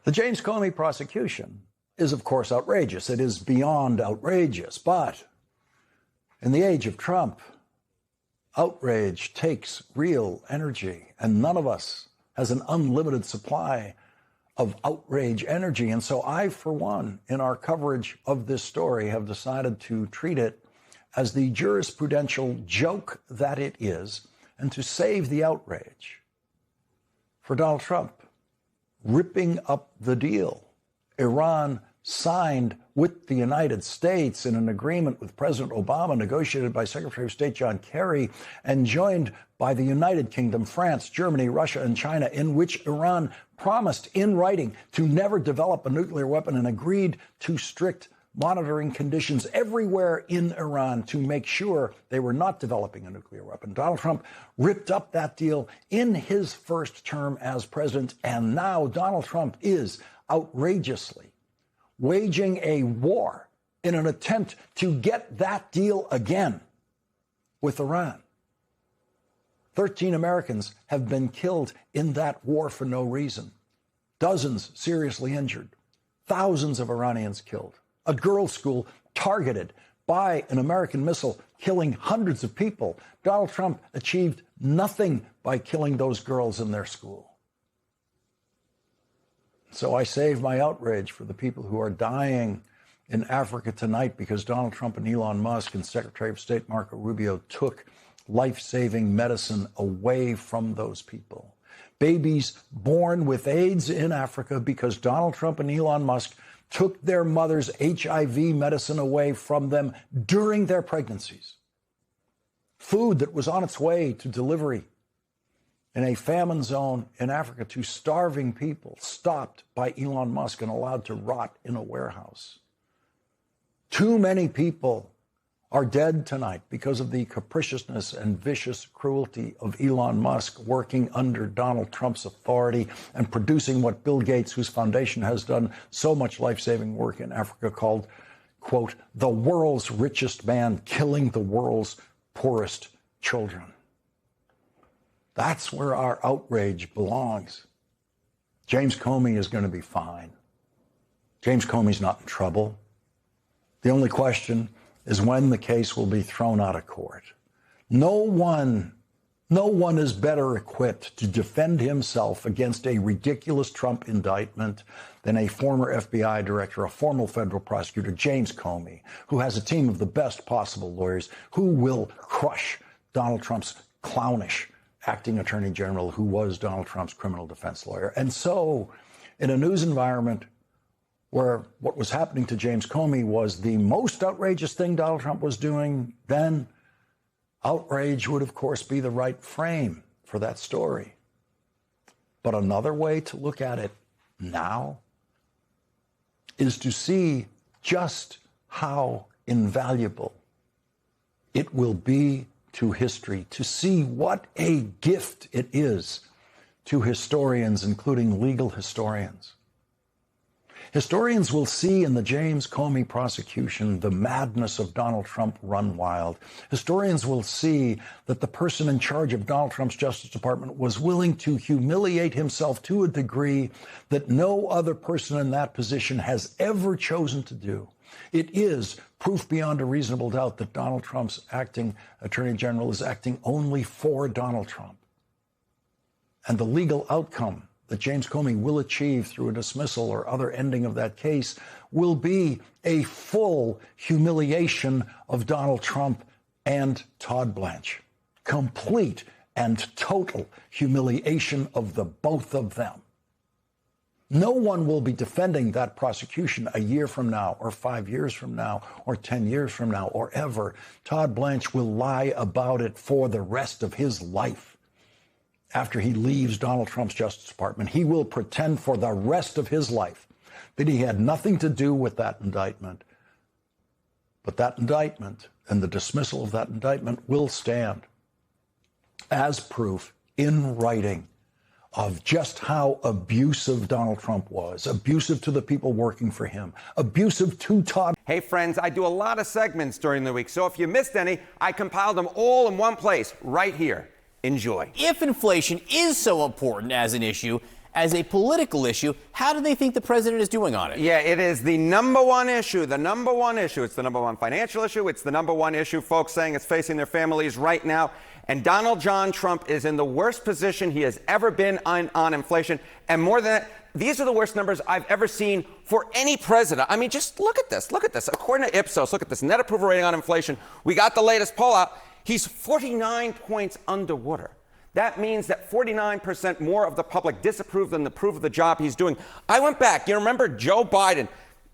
The James Comey prosecution is, of course, outrageous. It is beyond outrageous. But in the age of Trump, outrage takes real energy, and none of us has an unlimited supply of outrage energy. And so I, for one, in our coverage of this story, have decided to treat it as the jurisprudential joke that it is, and to save the outrage for Donald Trump ripping up the deal Iran signed with the United States in an agreement with President Obama, negotiated by Secretary of State John Kerry and joined by the United Kingdom, France, Germany, Russia, and China, in which Iran promised in writing to never develop a nuclear weapon and agreed to strict monitoring conditions everywhere in Iran to make sure they were not developing a nuclear weapon. Donald Trump ripped up that deal in his first term as president, and now Donald Trump is outrageously waging a war in an attempt to get that deal again with Iran. 13 Americans have been killed in that war for no reason. Dozens seriously injured. Thousands of Iranians killed. A girls' school targeted by an American missile, killing hundreds of people. Donald Trump achieved nothing by killing those girls in their school. So I save my outrage for the people who are dying in Africa tonight because Donald Trump and Elon Musk and Secretary of State Marco Rubio took life-saving medicine away from those people. Babies born with AIDS in Africa because Donald Trump and Elon Musk took their mother's HIV medicine away from them during their pregnancies. Food that was on its way to delivery in a famine zone in Africa to starving people, stopped by Elon Musk and allowed to rot in a warehouse. Too many people are dead tonight because of the capriciousness and vicious cruelty of Elon Musk working under Donald Trump's authority and producing what Bill Gates, whose foundation has done so much life-saving work in Africa, called, quote, the world's richest man killing the world's poorest children. That's where our outrage belongs. James Comey is going to be fine. James Comey's not in trouble. The only question is when the case will be thrown out of court. No one is better equipped to defend himself against a ridiculous Trump indictment than a former FBI director, a former federal prosecutor, James Comey, who has a team of the best possible lawyers who will crush Donald Trump's clownish acting attorney general, who was Donald Trump's criminal defense lawyer. And so, in a news environment where what was happening to James Comey was the most outrageous thing Donald Trump was doing, then outrage would, of course, be the right frame for that story. But another way to look at it now is to see just how invaluable it will be to history, to see what a gift it is to historians, including legal historians. Historians will see in the James Comey prosecution the madness of Donald Trump run wild. Historians will see that the person in charge of Donald Trump's Justice Department was willing to humiliate himself to a degree that no other person in that position has ever chosen to do. It is proof beyond a reasonable doubt that Donald Trump's acting attorney general is acting only for Donald Trump. And the legal outcome that James Comey will achieve through a dismissal or other ending of that case will be a full humiliation of Donald Trump and Todd Blanche. Complete and total humiliation of the both of them. No one will be defending that prosecution a year from now, or 5 years from now, or 10 years from now, or ever. Todd Blanche will lie about it for the rest of his life. After he leaves Donald Trump's Justice Department, he will pretend for the rest of his life that he had nothing to do with that indictment. But that indictment and the dismissal of that indictment will stand as proof in writing of just how abusive Donald Trump was, abusive to the people working for him, abusive to Todd. Hey, friends, I do a lot of segments during the week, so if you missed any, I compiled them all in one place right here. Enjoy. If inflation is so important as an issue As a political issue, how do they think the president is doing on it? Yeah, it is the number one issue. The number one issue. It's the number one financial issue. It's the number one issue folks saying it's facing their families right now. And Donald John Trump is in the worst position he has ever been on inflation. And more than that, these are the worst numbers I've ever seen for any president. I mean, just look at this. Look at this. According to Ipsos, look at this net approval rating on inflation. We got the latest poll out. He's 49 points underwater. That means that 49% more of the public disapprove than approve of the job he's doing. I went back. You remember Joe Biden?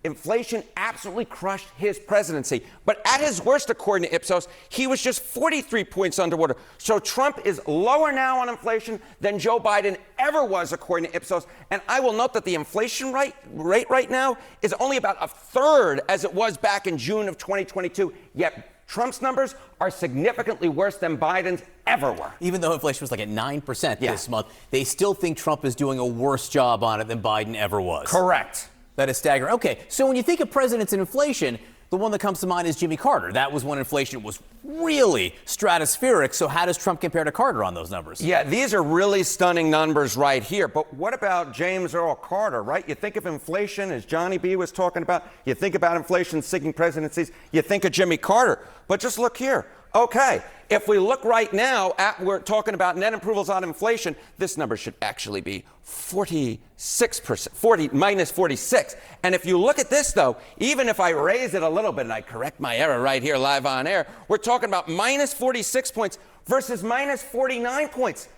Inflation absolutely crushed his presidency. But at his worst, according to Ipsos, he was just 43 points underwater. So Trump is lower now on inflation than Joe Biden ever was, according to Ipsos. And I will note that the inflation rate right now is only about a third as it was back in June of 2022. Yet Trump's numbers are significantly worse than Biden's ever were. Even though inflation was like at 9% this month, they still think Trump is doing a worse job on it than Biden ever was. Correct. That is staggering. Okay, so when you think of presidents and inflation, the one that comes to mind is Jimmy Carter. That was when inflation was really stratospheric. So how does Trump compare to Carter on those numbers? Yeah, these are really stunning numbers right here. But what about James Earl Carter, right? You think of inflation, as Johnny B was talking about. You think about inflation seeking presidencies. You think of Jimmy Carter. But just look here. Okay, if we look right now we're talking about net approvals on inflation, this number should actually be 46%, minus 46. And if you look at this, though, even if I raise it a little bit and I correct my error right here live on air, we're talking about minus 46 points versus minus 49 points.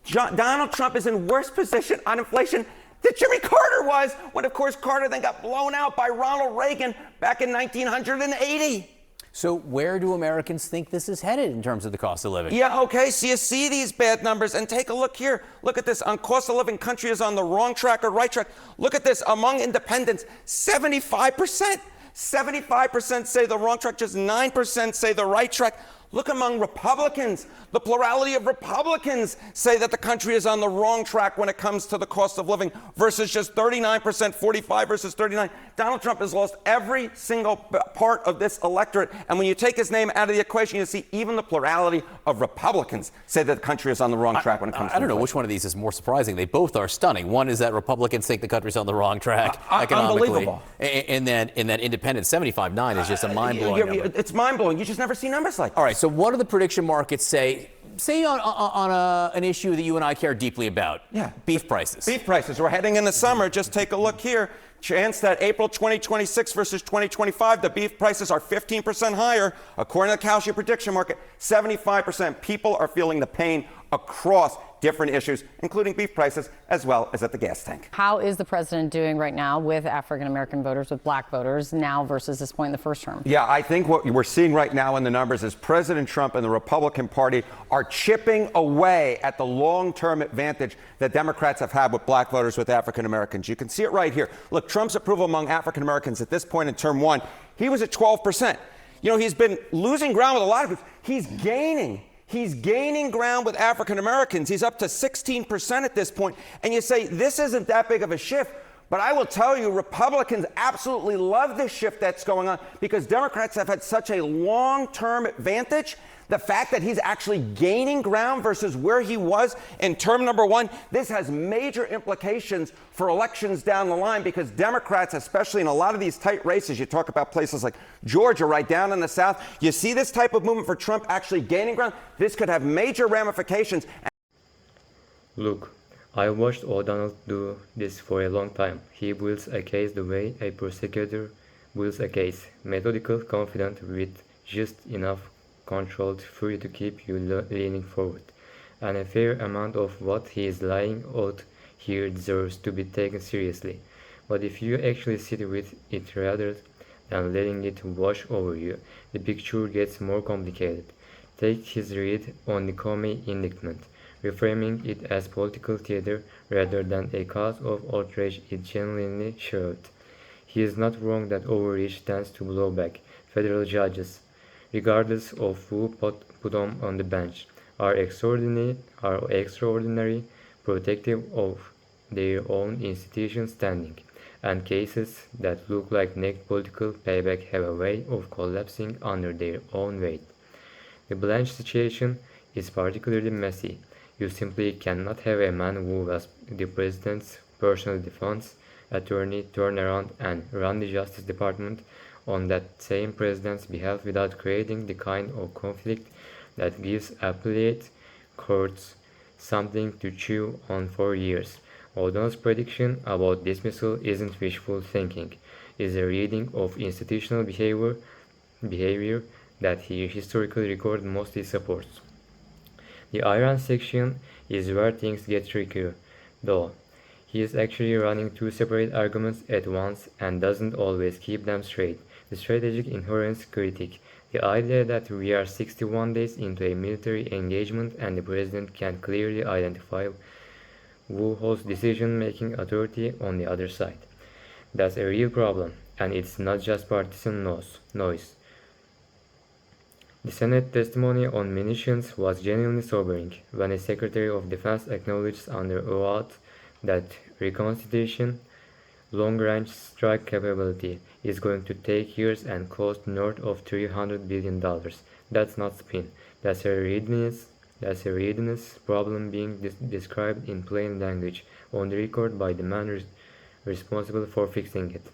Donald Trump is in worse position on inflation than Jimmy Carter was, when, of course, Carter then got blown out by Ronald Reagan back in 1980. So where do Americans think this is headed in terms of the cost of living? Yeah, okay, so you see these bad numbers, and take a look here. Look at this. On cost of living, country is on the wrong track or right track. Look at this. Among independents, 75%. 75% say the wrong track, just 9% say the right track. Look among Republicans. The plurality of Republicans say that the country is on the wrong track when it comes to the cost of living versus just 39%, 45 versus 39. Donald Trump has lost every single part of this electorate. And when you take his name out of the equation, you see even the plurality of Republicans say that the country is on the wrong track when it comes to I don't know which one of these is more surprising. They both are stunning. One is that Republicans think the country's on the wrong track economically. Unbelievable. And then independent 75-9 is just a mind-blowing number. It's mind-blowing. You just never see numbers like that. All right, so what do the prediction markets say on an issue that you and I care deeply about? Yeah. Beef prices. Beef prices. We're heading into summer. Just take a look here. Chance that April 2026 versus 2025, the beef prices are 15% higher. According to the Kalshi prediction market, 75% people are feeling the pain across different issues, including beef prices, as well as at the gas tank. How is the president doing right now with African-American voters, with black voters, now versus this point in the first term? Yeah, I think what we're seeing right now in the numbers is President Trump and the Republican Party are chipping away at the long-term advantage that Democrats have had with black voters, with African-Americans. You can see it right here. Look, Trump's approval among African-Americans at this point in term one, he was at 12%. You know, he's been losing ground with a lot of groups. He's gaining ground with African Americans. He's up to 16% at this point. And you say, this isn't that big of a shift. But I will tell you, Republicans absolutely love this shift that's going on because Democrats have had such a long-term advantage. The fact that he's actually gaining ground versus where he was in term number one, this has major implications for elections down the line because Democrats, especially in a lot of these tight races, you talk about places like Georgia, right down in the South, you see this type of movement for Trump actually gaining ground. This could have major ramifications. Look, I watched O'Donnell do this for a long time. He builds a case the way a prosecutor builds a case, methodical, confident, with just enough controlled fury to keep you leaning forward. And a fair amount of what he is laying out here deserves to be taken seriously. But if you actually sit with it rather than letting it wash over you, the picture gets more complicated. Take his read on the Comey indictment, reframing it as political theater rather than a cause of outrage it genuinely showed. He is not wrong that overreach tends to blow back. Federal judges, regardless of who put them on the bench, are extraordinary protective of their own institution standing, and cases that look like naked political payback have a way of collapsing under their own weight. The Blanche situation is particularly messy. You simply cannot have a man who was the president's personal defense attorney turn around and run the Justice Department on that same president's behalf without creating the kind of conflict that gives appellate courts something to chew on for years. O'Donnell's prediction about dismissal isn't wishful thinking, it's a reading of institutional behavior that he historically record mostly supports. The Iran section is where things get trickier, though. He is actually running two separate arguments at once and doesn't always keep them straight. The strategic inherence critique, the idea that we are 61 days into a military engagement and the president can clearly identify who holds decision-making authority on the other side. That's a real problem, and it's not just partisan noise. The Senate testimony on munitions was genuinely sobering when a Secretary of Defense acknowledged under oath that reconstitution, long-range strike capability, is going to take years and cost north of $300 billion. That's not spin. That's a readiness problem being described in plain language on the record by the man responsible for fixing it.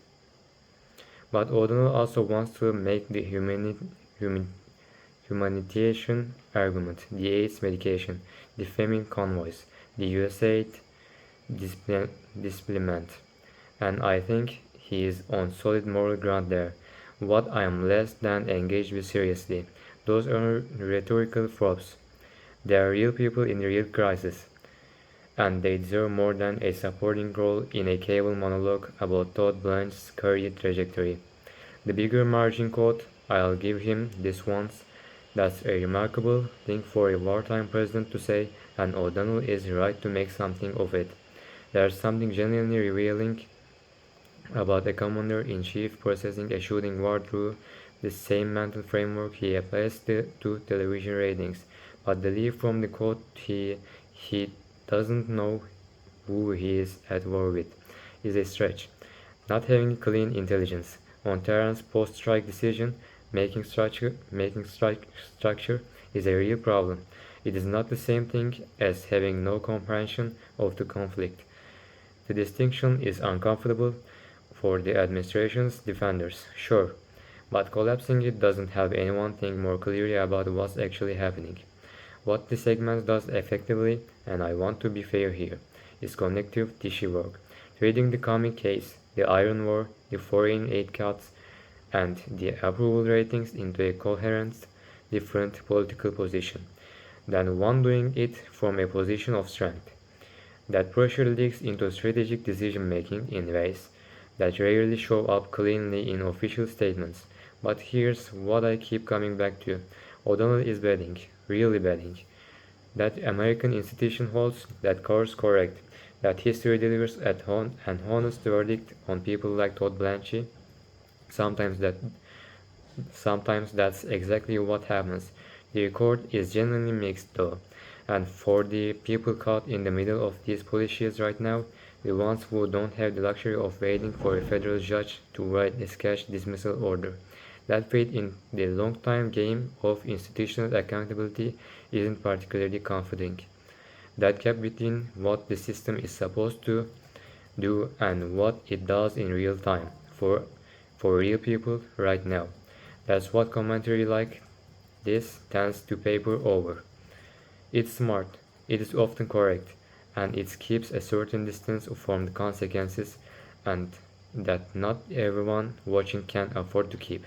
But O'Donnell also wants to make the humanitarian argument, the AIDS medication, the famine convoys, the USAID displacement, and I think he is on solid moral ground there. What I am less than engaged with seriously, those are rhetorical props. They are real people in real crisis, and they deserve more than a supporting role in a cable monologue about Todd Blanche's career trajectory. The bigger margin quote, I'll give him this once, that's a remarkable thing for a wartime president to say, and O'Donnell is right to make something of it. There's something genuinely revealing about a commander-in-chief processing a shooting war through the same mental framework he applies to television ratings. But the leap from the quote he doesn't know who he is at war with is a stretch. Not having clean intelligence on Tehran's post-strike decision making structure is a real problem. It is not the same thing as having no comprehension of the conflict. The distinction is uncomfortable for the administration's defenders, sure, but collapsing it doesn't help anyone think more clearly about what's actually happening. What the segment does effectively, and I want to be fair here, is connective tissue work, treating the Comey case, the Iran war, the foreign aid cuts, and the approval ratings into a coherent, different political position, than one doing it from a position of strength. That pressure leaks into strategic decision-making in ways that rarely show up cleanly in official statements. But here's what I keep coming back to. O'Donnell is betting, really betting, that American institution holds that course correct, that history delivers an honest verdict on people like Todd Blanche. Sometimes that's exactly what happens. The record is genuinely mixed though, and for the people caught in the middle of these police shields right now, the ones who don't have the luxury of waiting for a federal judge to write a sketch dismissal order, that faith in the long-time game of institutional accountability isn't particularly comforting. That gap between what the system is supposed to do and what it does in real time for real people right now. That's what commentary like this tends to paper over. It's smart, it is often correct, and it keeps a certain distance from the consequences and that not everyone watching can afford to keep.